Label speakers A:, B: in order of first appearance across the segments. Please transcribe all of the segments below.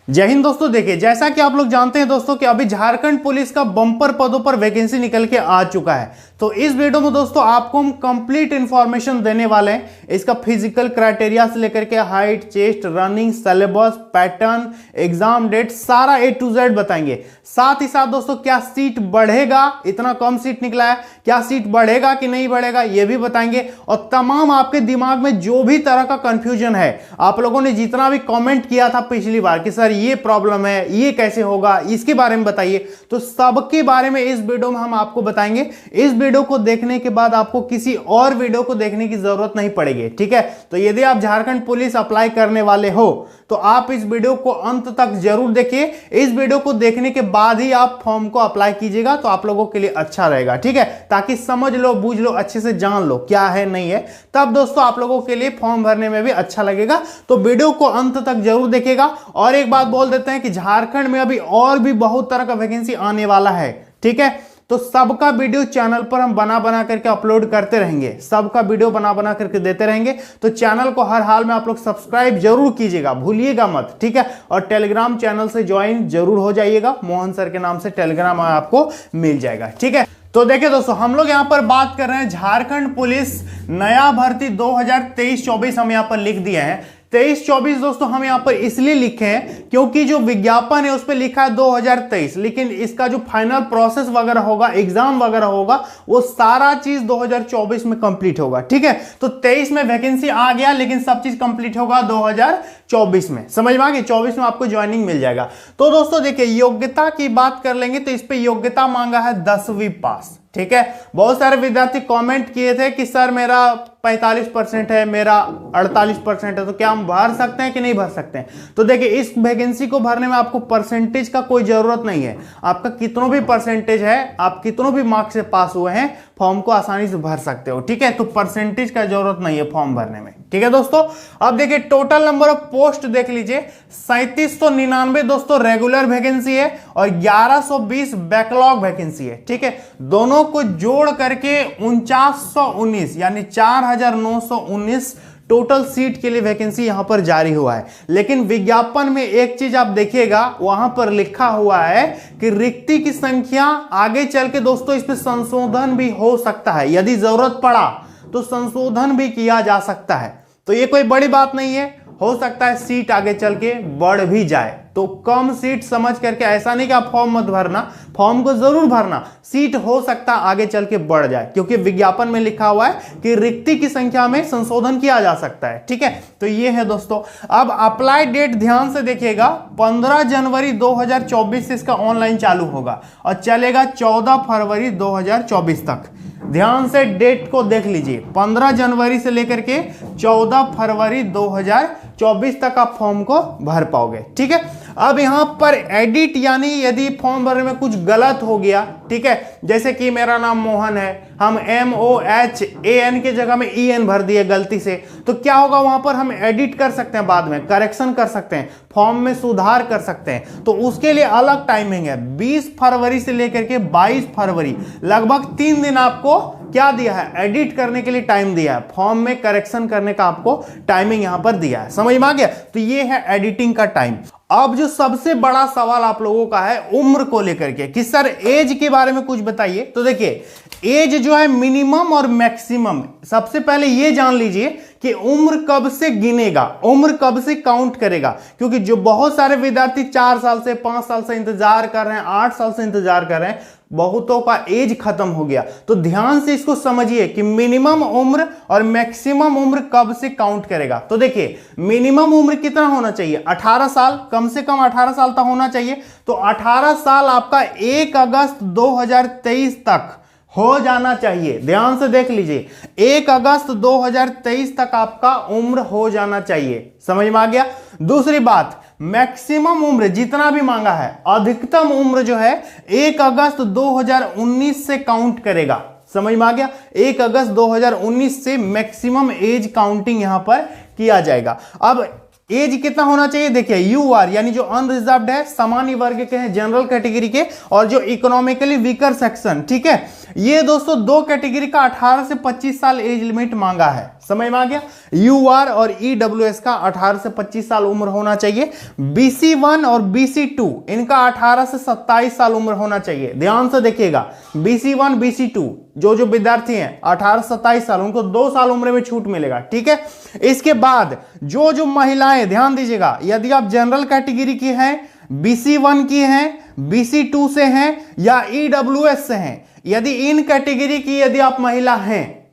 A: जय हिंद दोस्तों। देखिए, जैसा कि आप लोग जानते हैं दोस्तों कि अभी झारखंड पुलिस का बम्पर पदों पर वैकेंसी निकल के आ चुका है। तो इस वीडियो में दोस्तों आपको हम कंप्लीट इंफॉर्मेशन देने वाले हैं। इसका फिजिकल क्राइटेरिया से लेकर के height, chest, running, syllabus, pattern, exam date, सारा A to Z बताएंगे। साथ ही साथ दोस्तों क्या सीट बढ़ेगा, इतना कम सीट निकला है, क्या सीट बढ़ेगा कि नहीं बढ़ेगा ये भी बताएंगे। और तमाम आपके दिमाग में जो भी तरह का कंफ्यूजन है, आप लोगों ने जितना भी कमेंट किया था पिछली बार कि सर ये प्रॉब्लम है, ये कैसे होगा, इसके बारे में बताइए, तो सबके बारे में इस वीडियो में हम आपको बताएंगे। इस वीडियो को देखने के बाद आपको किसी और वीडियो को देखने की जरूरत नहीं पड़ेगी, ठीक है। तो यदि आप झारखंड पुलिस अप्लाई करने वाले हो तो आप इस वीडियो को अंत तक जरूर देखिए। इस वीडियो को देखने के बाद ही आप फॉर्म को अप्लाई कीजिएगा तो आप लोगों के लिए अच्छा रहेगा, ठीक है, ताकि समझ लो, बूझ लो, अच्छे से जान लो क्या है नहीं है, तब दोस्तों आप लोगों के लिए फॉर्म भरने में भी अच्छा लगेगा। तो वीडियो को अंत तक जरूर देखिएगा। और एक बात बोल देते हैं कि झारखंड में अभी और भी बहुत तरह का वैकेंसी आने वाला है, ठीक है। तो सबका वीडियो चैनल पर हम बना बना करके अपलोड करते रहेंगे, सबका वीडियो बना बना करके देते रहेंगे। तो चैनल को हर हाल में आप लोग सब्सक्राइब जरूर कीजिएगा, भूलिएगा मत, ठीक है। और टेलीग्राम चैनल से ज्वाइन जरूर हो जाइएगा, मोहन सर के नाम से टेलीग्राम आपको मिल जाएगा, ठीक है। तो देखिए दोस्तों, हम लोग यहां पर बात कर रहे हैं झारखंड पुलिस नया भर्ती 2023-24 हम यहां पर लिख दिए हैं। 23-24 दोस्तों हम यहां पर इसलिए लिखे हैं क्योंकि जो विज्ञापन है उस पर लिखा है 2023, लेकिन इसका जो फाइनल प्रोसेस वगैरह होगा, एग्जाम वगैरह होगा, वो सारा चीज 2024 में कंप्लीट होगा, ठीक है। तो 23 में वैकेंसी आ गया, लेकिन सब चीज कंप्लीट होगा 2024 में, समझ में आ गई। 24 में आपको ज्वाइनिंग मिल जाएगा। तो दोस्तों देखिए, योग्यता की बात कर लेंगे तो इस पे योग्यता मांगा है 10वीं पास, ठीक है। बहुत सारे विद्यार्थी कमेंट किए थे कि सर मेरा 45% है, मेरा 48% है, तो क्या हम भर सकते हैं कि नहीं भर सकते हैं। तो देखिए, इस वैकेंसी को भरने में आपको परसेंटेज का कोई जरूरत नहीं है। आपका कितनों भी परसेंटेज है, आप कितनों भी मार्क्स से पास हुए हैं, फॉर्म को आसानी से भर सकते हो, ठीक है। तो परसेंटेज का जरूरत नहीं है फॉर्म भरने में, ठीक है दोस्तों। अब देखिए, टोटल नंबर ऑफ पोस्ट देख लीजिए, 3799 दोस्तों रेगुलर वैकेंसी है और 1120 बैकलॉग वैकेंसी है, ठीक है। दोनों को जोड़ करके 4919 यानी 4919 टोटल सीट के लिए वैकेंसी यहां पर जारी हुआ है। लेकिन विज्ञापन में एक चीज आप देखिएगा, वहां पर लिखा हुआ है कि रिक्ति की संख्या आगे चल के दोस्तों इस पे संशोधन भी हो सकता है, यदि जरूरत पड़ा तो संशोधन भी किया जा सकता है। तो ये कोई बड़ी बात नहीं है, हो सकता है सीट आगे चल के बढ़ भी जाए। तो कम सीट समझ करके, ऐसा नहीं कि आप फॉर्म मत भरना, फॉर्म को जरूर भरना, सीट हो सकता आगे चल के बढ़ जाए, क्योंकि विज्ञापन में लिखा हुआ है कि रिक्ति की संख्या में संशोधन किया जा सकता है, ठीक है। तो ये है दोस्तों। अब अप्लाई डेट ध्यान से देखिएगा, 15 जनवरी 2024 से इसका ऑनलाइन चालू होगा और चलेगा 14 फरवरी 2024 तक। ध्यान से डेट को देख लीजिए, 15 जनवरी से लेकर के 14 फरवरी 2024 तक आप फॉर्म को भर पाओगे, ठीक है। अब यहां पर एडिट यानी यदि फॉर्म भरने में कुछ गलत हो गया, ठीक है, जैसे कि मेरा नाम मोहन है, हम MOHAN के जगह में EN भर दिए गलती से, तो क्या होगा, वहां पर हम एडिट कर सकते हैं, बाद में करेक्शन कर सकते हैं, फॉर्म में सुधार कर सकते हैं। तो उसके लिए अलग टाइमिंग है, 20 फरवरी से लेकर के 22 फरवरी, लगभग 3 दिन आपको क्या दिया है, एडिट करने के लिए टाइम दिया है, फॉर्म में करेक्शन करने का आपको टाइमिंग यहां पर दिया है, समझ में आ गया। तो ये है एडिटिंग का टाइम। अब जो सबसे बड़ा सवाल आप लोगों का है उम्र को लेकर के कि सर एज के बारे में कुछ बताइए। तो देखिए, एज जो है मिनिमम और मैक्सिमम, सबसे पहले ये जान लीजिए कि उम्र कब से गिनेगा, उम्र कब से काउंट करेगा, क्योंकि जो बहुत सारे विद्यार्थी 4 साल से 5 साल से इंतजार कर रहे हैं, 8 साल से इंतजार कर रहे हैं, बहुतों का एज खत्म हो गया। तो ध्यान से इसको समझिए कि मिनिमम उम्र और मैक्सिमम उम्र कब से काउंट करेगा। तो देखिए, मिनिमम उम्र कितना होना चाहिए, 18 साल, कम से कम 18 साल तक होना चाहिए। तो 18 साल आपका 1 अगस्त 2023 तक हो जाना चाहिए। ध्यान से देख लीजिए, 1 अगस्त 2023 तक आपका उम्र हो जाना चाहिए, समझ में आ गया। दूसरी बात, मैक्सिमम उम्र जितना भी मांगा है, अधिकतम उम्र जो है 1 अगस्त 2019 से काउंट करेगा, समझ में आ गया। 1 अगस्त 2019 से मैक्सिमम एज काउंटिंग यहां पर किया जाएगा। अब एज कितना होना चाहिए, देखिए UR यानी जो अनरिजर्व्ड है, सामान्य वर्ग के हैं, जनरल कैटेगरी के, और जो इकोनॉमिकली वीकर सेक्शन, ठीक है, ये दोस्तों 2 कैटेगरी का 18 से 25 साल एज लिमिट मांगा है, समझ में आ गया। यूआर और ईडब्ल्यूएस का 18 से 25 साल उम्र होना चाहिए। BC1 और BC2 इनका 18 से 27 साल उम्र होना चाहिए। ध्यान से देखिएगा, BC1 BC2 जो विद्यार्थी हैं 18 से 27 साल, उनको 2 साल उम्र में छूट मिलेगा, ठीक है। इसके बाद जो महिलाएं, ध्यान दीजिएगा, यदि आप जनरल कैटेगरी की हैं, BC1 की हैं, BC2 से हैं या ईडब्ल्यूएस से हैं, यदि इन कैटेगरी की यदि आप महिला हैं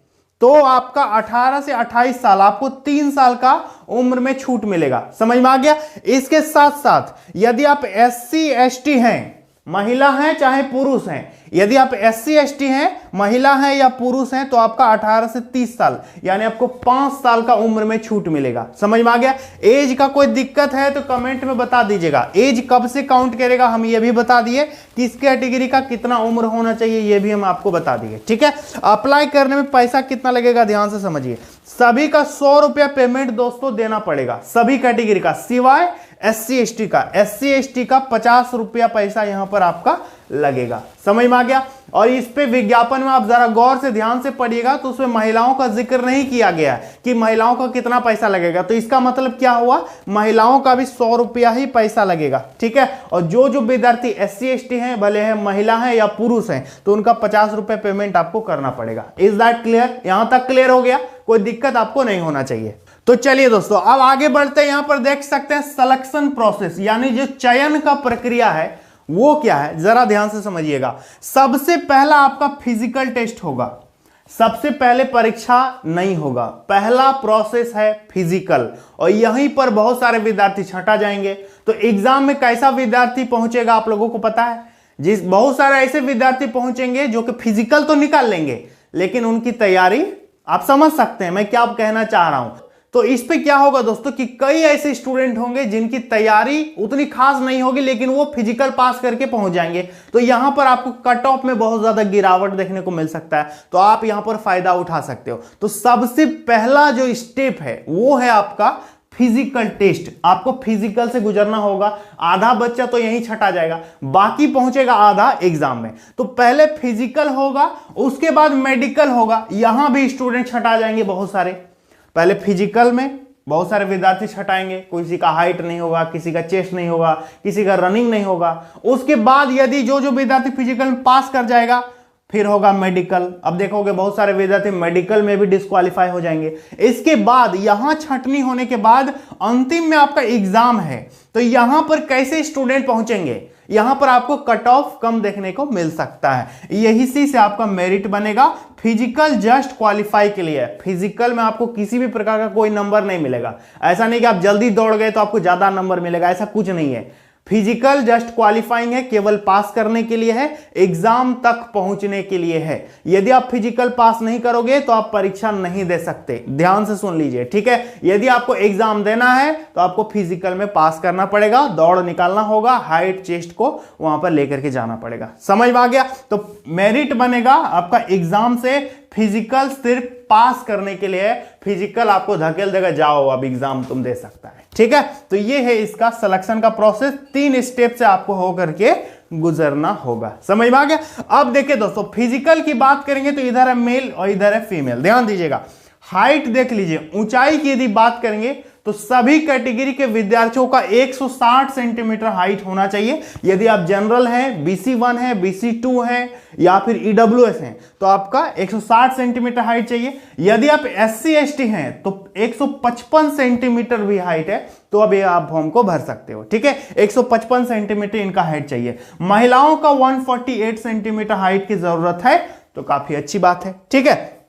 A: तो आपका 18 से 28 साल, आपको 3 साल का उम्र में छूट मिलेगा। समझ में आ गया। इसके साथ साथ यदि आप SC ST हैं, महिला हैं चाहे पुरुष हैं, यदि आप SC ST हैं, महिला हैं या पुरुष हैं, तो आपका 18 से 30 साल यानी आपको 5 साल का उम्र में छूट मिलेगा। समझ में आ गया। एज का कोई दिक्कत है तो कमेंट में बता दीजिएगा। एज कब से काउंट करेगा हम ये भी बता दिए, किस कैटेगरी का कितना उम्र होना चाहिए ये भी हम आपको बता दिए, ठीक है। अप्लाई करने में पैसा कितना लगेगा ध्यान से समझिए। सभी का 100 रुपया पेमेंट दोस्तों देना पड़ेगा, सभी कैटेगरी का, सिवाय SC ST का। SC ST का 50 रुपया पैसा यहां पर आपका लगेगा। समझ में आ गया। और इस पे विज्ञापन में आप जरा गौर से ध्यान से पढ़िएगा तो उसमें महिलाओं का जिक्र नहीं किया गया कि महिलाओं का कितना पैसा लगेगा। तो इसका मतलब क्या हुआ, महिलाओं का भी 100 रुपया ही पैसा लगेगा, ठीक है। और जो विद्यार्थी SC ST हैं, भले हैं महिला हैं या पुरुष हैं, तो उनका 50 रुपये पेमेंट आपको करना पड़ेगा। Is that clear? यहां तक क्लियर हो गया, कोई दिक्कत आपको नहीं होना चाहिए। तो चलिए दोस्तों अब आगे बढ़ते हैं। यहां पर देख सकते हैं सिलेक्शन प्रोसेस, यानी जो चयन का प्रक्रिया है वो क्या है, जरा ध्यान से समझिएगा। सबसे पहला आपका फिजिकल टेस्ट होगा, सबसे पहले परीक्षा नहीं होगा, पहला प्रोसेस है फिजिकल, और यहीं पर बहुत सारे विद्यार्थी छंटा जाएंगे। तो एग्जाम में कैसा विद्यार्थी पहुंचेगा आप लोगों को पता है। बहुत सारे ऐसे विद्यार्थी पहुंचेंगे जो कि फिजिकल तो निकाल लेंगे, लेकिन उनकी तैयारी आप समझ सकते हैं मैं क्या कहना चाह रहा हूं। तो इस पे क्या होगा दोस्तों कि कई ऐसे स्टूडेंट होंगे जिनकी तैयारी उतनी खास नहीं होगी, लेकिन वो फिजिकल पास करके पहुंच जाएंगे। तो यहां पर आपको कट ऑफ में बहुत ज्यादा गिरावट देखने को मिल सकता है, तो आप यहां पर फायदा उठा सकते हो। तो सबसे पहला जो स्टेप है वो है आपका फिजिकल टेस्ट। आपको फिजिकल से गुजरना होगा। आधा बच्चा तो यहीं छटा जाएगा, बाकी पहुंचेगा आधा एग्जाम में। तो पहले फिजिकल होगा, उसके बाद मेडिकल होगा। यहां भी स्टूडेंट छटा जाएंगे बहुत सारे। पहले फिजिकल में बहुत सारे विद्यार्थी छटाएंगे, किसी का हाइट नहीं होगा, किसी का चेस्ट नहीं होगा, किसी का रनिंग नहीं होगा। उसके बाद यदि जो विद्यार्थी फिजिकल में पास कर जाएगा फिर होगा मेडिकल। अब देखोगे बहुत सारे विद्यार्थी मेडिकल में भी डिस्क्वालीफाई हो जाएंगे। इसके बाद यहां छंटनी होने के बाद अंतिम में आपका एग्जाम है। तो यहां पर कैसे स्टूडेंट पहुंचेंगे, यहां पर आपको कट ऑफ कम देखने को मिल सकता है। यही से आपका मेरिट बनेगा। फिजिकल जस्ट क्वालिफाई के लिए, फिजिकल में आपको किसी भी प्रकार का कोई नंबर नहीं मिलेगा। ऐसा नहीं कि आप जल्दी दौड़ गए तो आपको ज्यादा नंबर मिलेगा, ऐसा कुछ नहीं है। फिजिकल जस्ट क्वालिफाइंग है, केवल पास करने के लिए है, एग्जाम तक पहुंचने के लिए है। यदि आप फिजिकल पास नहीं करोगे तो आप परीक्षा नहीं दे सकते। ध्यान से सुन लीजिए, ठीक है। यदि आपको एग्जाम देना है तो आपको फिजिकल में पास करना पड़ेगा, दौड़ निकालना होगा, हाइट चेस्ट को वहां पर लेकर के जाना पड़ेगा। समझ में आ गया। तो मेरिट बनेगा आपका एग्जाम से। फिजिकल सिर्फ पास करने के लिए, फिजिकल आपको धकेल देगा, जाओ अब एग्जाम तुम दे सकता है, ठीक है। तो ये है इसका सिलेक्शन का प्रोसेस। 3 स्टेप से आपको होकर के गुजरना होगा। समझ में आ गया। अब देखिए दोस्तों, फिजिकल की बात करेंगे तो इधर है मेल और इधर है फीमेल। ध्यान दीजिएगा, हाइट देख लीजिए। ऊंचाई की यदि बात करेंगे तो सभी कैटेगरी के विद्यार्थियों का 160 सेंटीमीटर हाइट होना चाहिए। यदि आप जनरल हैं, BC1 है, BC2 है या फिर EWS हैं तो आपका 160 सेंटीमीटर हाइट चाहिए। यदि आप SC ST हैं तो 155 सेंटीमीटर भी हाइट है, तो अब ये आप फॉर्म को भर सकते हो, ठीक है। 155 सेंटीमीटर इनका हाइट चाहिए। महिलाओं का 148 सेंटीमीटर हाइट की जरूरत है, तो काफी अच्छी बात है, ठीक है।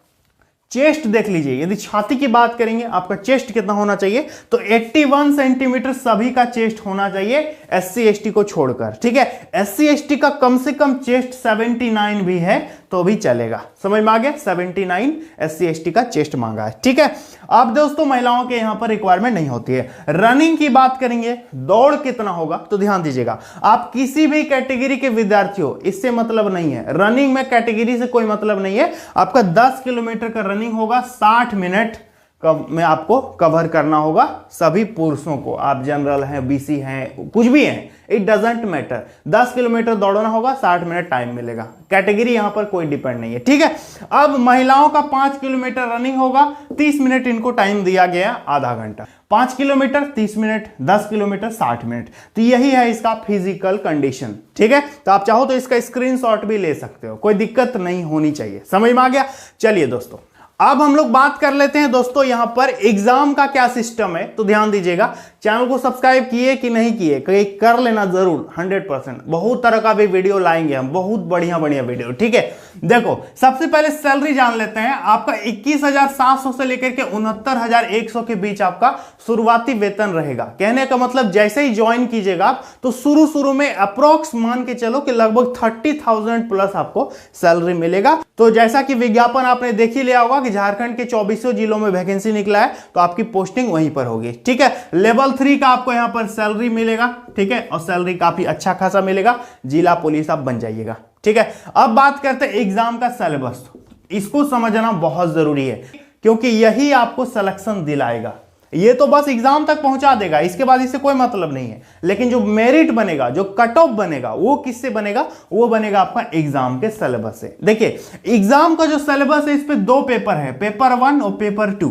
A: चेस्ट देख लीजिए, यदि छाती की बात करेंगे आपका चेस्ट कितना होना चाहिए, तो 81 सेंटीमीटर सभी का चेस्ट होना चाहिए SC ST को छोड़कर, ठीक है। SC ST का कम से कम चेस्ट 79 भी है तो भी चलेगा। समझ में आ गया। 79 SC ST का चेस्ट मांगा है, ठीक है। अब दोस्तों महिलाओं के यहां पर रिक्वायरमेंट नहीं होती है। रनिंग की बात करेंगे, दौड़ कितना होगा, तो ध्यान दीजिएगा, आप किसी भी कैटेगरी के विद्यार्थी हो, इससे मतलब नहीं है। रनिंग में कैटेगरी से कोई मतलब नहीं है। आपका 10 किलोमीटर का रनिंग होगा, 60 मिनट में आपको कवर करना होगा सभी पुरुषों को। आप जनरल हैं, बीसी हैं, कुछ भी हैं, इट डजेंट मैटर। 10 किलोमीटर दौड़ना होगा, 60 मिनट टाइम मिलेगा। कैटेगरी यहां पर कोई डिपेंड नहीं है, ठीक है। अब महिलाओं का 5 किलोमीटर रनिंग होगा, 30 मिनट इनको टाइम दिया गया, आधा घंटा। 5 किलोमीटर 30 मिनट, 10 किलोमीटर 60 मिनट। तो यही है इसका फिजिकल कंडीशन, ठीक है। तो आप चाहो तो इसका स्क्रीनशॉट भी ले सकते हो, कोई दिक्कत नहीं होनी चाहिए। समझ में आ गया? चलिए दोस्तों, अब हम लोग बात कर लेते हैं दोस्तों यहां पर एग्जाम का क्या सिस्टम है। तो ध्यान दीजिएगा, चैनल को सब्सक्राइब किए कि नहीं किए, कर लेना जरूर 100%। बहुत तरह का भी वीडियो लाएंगे हम, बहुत बढ़िया बढ़िया वीडियो, ठीक है। देखो, सबसे पहले सैलरी जान लेते हैं। आपका 21,700 से लेकर के 69,100 के बीच आपका शुरुआती वेतन रहेगा। कहने का मतलब जैसे ही ज्वाइन कीजिएगा आप, तो शुरू में अप्रोक्स मान के चलो कि लगभग 30,000 प्लस आपको सैलरी मिलेगा। तो जैसा कि विज्ञापन आपने देख ही लिया होगा कि झारखंड के 24 जिलों में वैकेंसी निकला है, तो आपकी पोस्टिंग वहीं पर होगी, ठीक है। लेवल 3 का आपको यहां पर सैलरी मिलेगा, ठीक है, और सैलरी काफी अच्छा खासा मिलेगा। जिला पुलिस आप बन जाइएगा, ठीक है। अब बात करते हैं एग्जाम का सिलेबस। इसको समझना बहुत जरूरी है, क्योंकि यही आपको सिलेक्शन दिलाएगा। ये तो बस एग्जाम तक पहुंचा देगा, इसके बाद इससे कोई मतलब नहीं है। लेकिन जो मेरिट बनेगा, जो कट ऑफ बनेगा, वो किससे बनेगा? वो बनेगा आपका एग्जाम के सिलेबस से। देखिए, एग्जाम का जो सिलेबस है, इस पे 2 पेपर है, पेपर 1 और पेपर 2।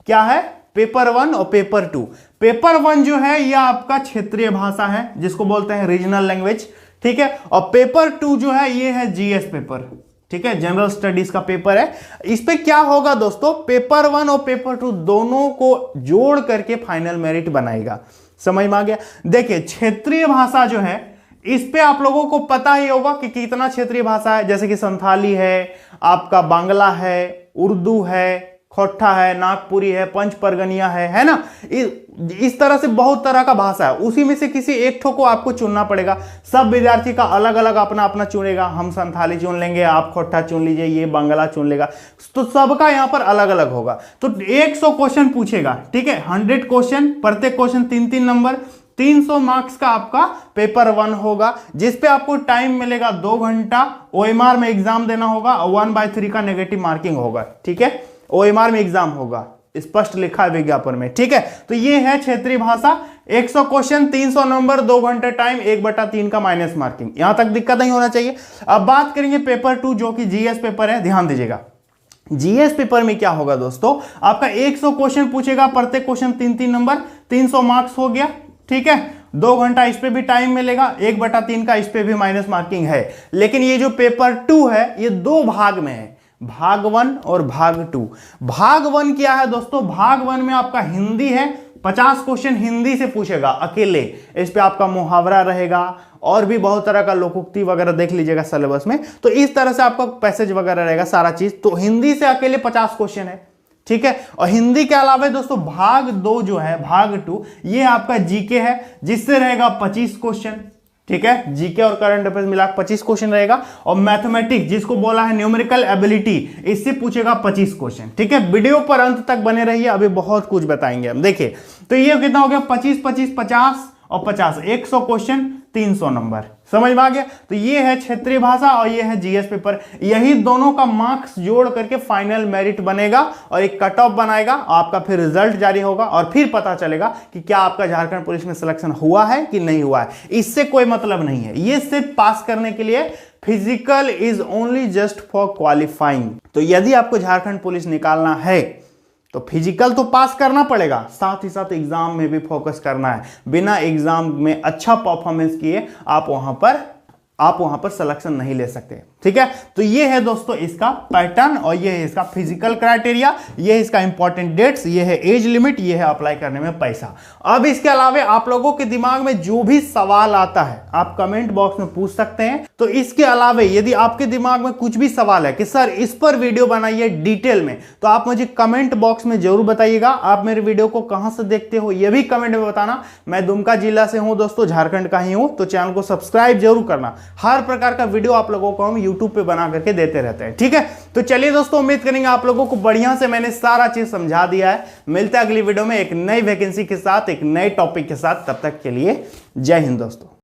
A: क्या है? पेपर 1 और पेपर 2। पेपर 1 जो है यह आपका क्षेत्रीय भाषा है, जिसको बोलते हैं रीजनल लैंग्वेज, ठीक है। और पेपर 2 जो है ये है जीएस पेपर, ठीक है, जनरल स्टडीज का पेपर है। इस पे क्या होगा दोस्तों, पेपर 1 और पेपर 2 दोनों को जोड़ करके फाइनल मेरिट बनाएगा। समझ में आ गया? देखिए, क्षेत्रीय भाषा जो है, इस पे आप लोगों को पता ही होगा कि कितना क्षेत्रीय भाषा है। जैसे कि संथाली है, आपका बांग्ला है, उर्दू है, खोट्टा है, नागपुरी है, पंच परगनिया है ना। इस तरह से बहुत तरह का भाषा है। उसी में से किसी एक ठो को आपको चुनना पड़ेगा। सब विद्यार्थी का अलग अलग अपना अपना चुनेगा। हम संथाली चुन लेंगे, आप खोट्टा चुन लीजिए, ये बांग्ला चुन लेगा। तो सबका यहाँ पर अलग अलग होगा। तो 100 क्वेश्चन पूछेगा, ठीक है, 100 क्वेश्चन, प्रत्येक क्वेश्चन 3-3 नंबर, 300 मार्क्स का आपका पेपर 1 होगा, जिसपे आपको टाइम मिलेगा 2 घंटा। ओएमआर में एग्जाम देना होगा, 1/3 का नेगेटिव मार्किंग होगा, ठीक है। ओएमआर में एग्जाम होगा, स्पष्ट लिखा है विज्ञापन में, ठीक है। तो ये है क्षेत्रीय भाषा। 100 क्वेश्चन, 300 नंबर, 2 घंटे टाइम, 1/3 का माइनस मार्किंग। यहां तक दिक्कत नहीं होना चाहिए। अब बात करेंगे पेपर 2, जो कि जीएस पेपर है। ध्यान दीजिएगा, जीएस पेपर में क्या होगा दोस्तों, आपका 100 क्वेश्चन पूछेगा, प्रत्येक क्वेश्चन 3-3 नंबर, 300 मार्क्स हो गया, ठीक है। 2 घंटा इस पे भी टाइम मिलेगा, 1/3 का इस पे भी माइनस मार्किंग है। लेकिन ये जो पेपर 2 है, ये 2 भाग में है, भाग 1 और भाग 2। भाग 1 क्या है दोस्तों? भाग 1 में आपका हिंदी है, 50 क्वेश्चन हिंदी से पूछेगा अकेले। इस पे आपका मुहावरा रहेगा और भी बहुत तरह का लोकोक्ति वगैरह देख लीजिएगा सिलेबस में। तो इस तरह से आपका पैसेज वगैरह रहेगा, सारा चीज। तो हिंदी से अकेले 50 क्वेश्चन है, ठीक है। और हिंदी के अलावा दोस्तों भाग 2 जो है, भाग 2, ये आपका जीके है, जिससे रहेगा 25 क्वेश्चन, ठीक है। जीके और करंट अफेयर्स मिला 25 क्वेश्चन रहेगा। और मैथमेटिक्स, जिसको बोला है न्यूमेरिकल एबिलिटी, इससे पूछेगा 25 क्वेश्चन, ठीक है। वीडियो पर अंत तक बने रहिए, अभी बहुत कुछ बताएंगे हम। देखिए, तो ये कितना हो गया, 25, 25, 50 और 50, 100 क्वेश्चन, 300 नंबर। समझ में आ गया? तो ये है क्षेत्रीय भाषा और ये है जीएस पेपर। यही दोनों का मार्क्स जोड़ करके फाइनल मेरिट बनेगा और एक कट ऑफ बनाएगा। आपका फिर रिजल्ट जारी होगा और फिर पता चलेगा कि क्या आपका झारखंड पुलिस में सिलेक्शन हुआ है कि नहीं हुआ है। इससे कोई मतलब नहीं है, ये सिर्फ पास करने के लिए। Physical is only just for qualifying. तो यदि आपको झारखंड पुलिस निकालना है तो फिजिकल तो पास करना पड़ेगा, साथ ही साथ एग्जाम में भी फोकस करना है। बिना एग्जाम में अच्छा परफॉर्मेंस किए आप वहां पर सिलेक्शन नहीं ले सकते, ठीक है। तो ये है दोस्तों इसका पैटर्न और ये है इसका फिजिकल क्राइटेरिया, ये है इसका इंपॉर्टेंट डेट्स, ये है एज लिमिट, ये है अप्लाई करने में पैसा। अब इसके अलावा आप लोगों के दिमाग में जो भी सवाल आता है आप कमेंट बॉक्स में पूछ सकते हैं। तो इसके अलावा यदि आपके दिमाग में कुछ भी सवाल है कि सर इस पर वीडियो बनाइए डिटेल में, तो आप मुझे कमेंट बॉक्स में जरूर बताइएगा। आप मेरे वीडियो को कहां से देखते हो ये भी कमेंट में बताना। मैं दुमका जिला से हूं दोस्तों, झारखंड का ही हूं। तो चैनल को सब्सक्राइब जरूर करना। हर प्रकार का वीडियो आप लोगों को हम यूट्यूब पे बना करके देते रहते हैं, ठीक है। तो चलिए दोस्तों, उम्मीद करेंगे आप लोगों को बढ़िया से मैंने सारा चीज समझा दिया है। मिलते हैं अगली वीडियो में एक नई वैकेंसी के साथ, एक नए टॉपिक के साथ। तब तक के लिए जय हिंद दोस्तों।